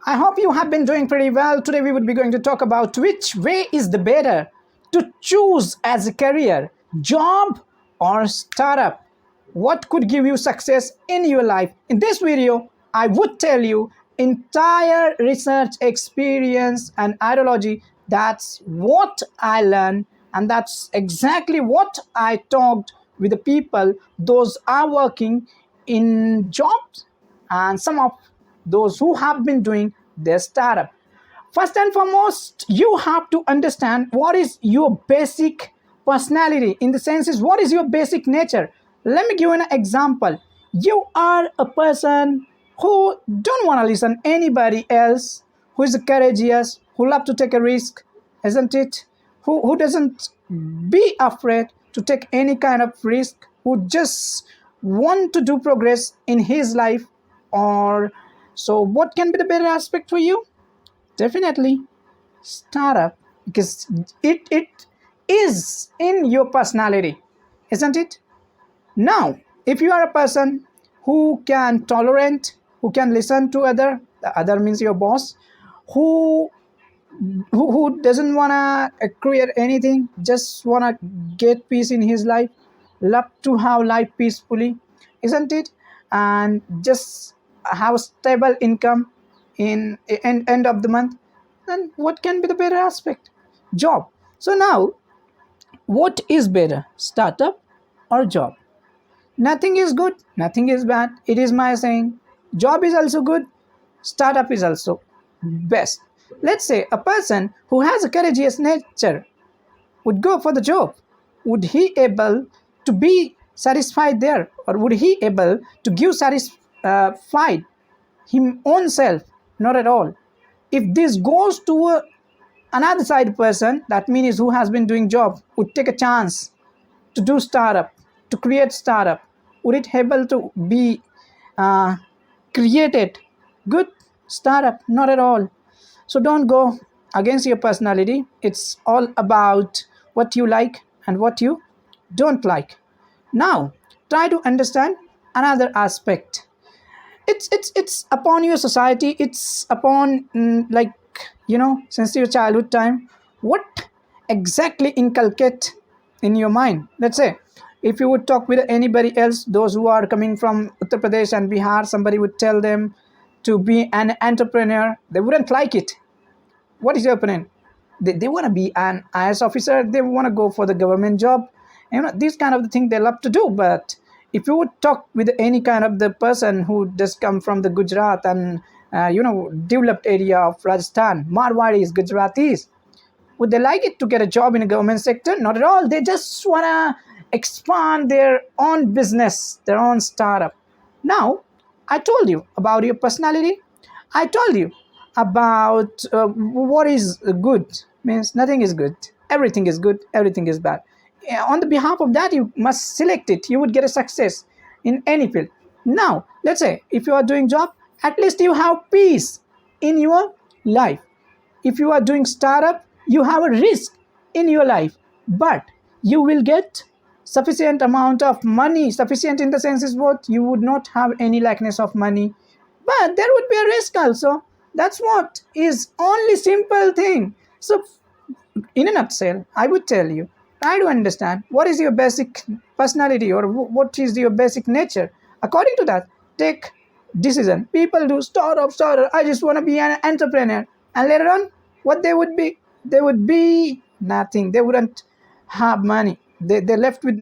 I hope you have been doing pretty well. Today we would be going to talk about which way is the better to choose as a career, job or startup. What could give you success in your life? In this video, I would tell you entire research experience and ideology. That's what I learned, and that's exactly what I talked with the people those are working in jobs and some of those who have been doing their startup. First and foremost, you have to understand what is your basic personality. In the sense is what is your basic nature. Let me give you an example. You are a person who don't want to listen anybody else, who is courageous, who love to take a risk, isn't it? Who doesn't be afraid to take any kind of risk, who just want to do progress in his life. Or so what can be the better aspect for you? Definitely startup, because it is in your personality, isn't it? Now, if you are a person who can tolerate, who can listen to other, the other means your boss, who who doesn't want to create anything, just want to get peace in his life, love to have life peacefully, isn't it? And just have a stable income in end of the month, then what can be the better aspect? Job. So now, what is better, startup or job? Nothing is good, nothing is bad. It is my saying. Job is also good, startup is also best. Let's say a person who has a courageous nature would go for the job. Would he able to be satisfied there, or would he able to give satisfied him own self? Not at all. If this goes to another side person, that means who has been doing job would take a chance to do startup, to create startup. Would it able to be uh, created good startup? Not at all. So don't go against your personality. It's all about what you like and what you don't like. Now try to understand another aspect. It's upon your society. It's upon like, since your childhood time, what exactly inculcate in your mind. Let's say if you would talk with anybody else, those who are coming from Uttar Pradesh and Bihar, somebody would tell them to be an entrepreneur, they wouldn't like it. What is your opinion? They want to be an IS officer, they want to go for the government job, these kind of the thing they love to do. But if you would talk with any kind of the person who does come from the Gujarat and developed area of Rajasthan, Marwadis, Gujaratis, would they like it to get a job in a government sector? Not at all. They just want to expand their own business, their own startup. Now, I told you about your personality. I told you about what is good. Means nothing is good. Everything is good. Everything is bad. Yeah, on the behalf of that, you must select it. You would get a success in any field. Now, let's say if you are doing job, at least you have peace in your life. If you are doing startup, you have a risk in your life, but you will get sufficient amount of money. Sufficient in the sense is what? You would not have any lackness of money, but there would be a risk also. That's what is only simple thing. So in a nutshell, I would tell you, try to understand what is your basic personality, or what is your basic nature. According to that, take decision. People do startup. I just want to be an entrepreneur, and later on, what they would be nothing. They wouldn't have money. They left with